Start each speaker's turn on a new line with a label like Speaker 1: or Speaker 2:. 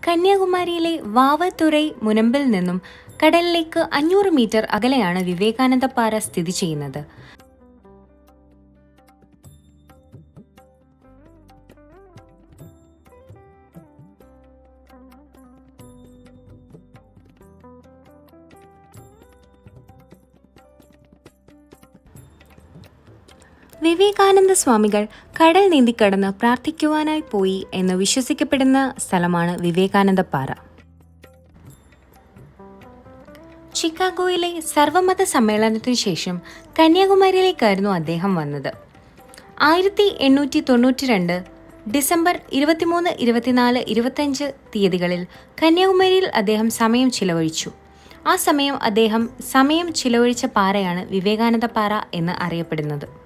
Speaker 1: കന്യാകുമാരിയിലെ വാവത്തുറൈ മുനമ്പിൽ നിന്നും കടലിലേക്ക് 500 മീറ്റർ അകലെയാണ് വിവേകാനന്ദപ്പാറ സ്ഥിതി ചെയ്യുന്നത്. വിവേകാനന്ദ സ്വാമികൾ കടൽ നീന്തിക്കടന്ന് പ്രാർത്ഥിക്കുവാനായി പോയി എന്ന് വിശ്വസിക്കപ്പെടുന്ന സ്ഥലമാണ് വിവേകാനന്ദപ്പാറ. ചിക്കാഗോയിലെ സർവമത സമ്മേളനത്തിനു ശേഷം കന്യാകുമാരിയിലേക്കായിരുന്നു അദ്ദേഹം വന്നത്. 1892 ഡിസംബർ 23, 24, 25 തീയതികളിൽ കന്യാകുമാരിയിൽ അദ്ദേഹം സമയം ചിലവഴിച്ചു. ആ സമയം അദ്ദേഹം ചിലവഴിച്ച പാറയാണ് വിവേകാനന്ദ പാറ എന്ന് അറിയപ്പെടുന്നത്.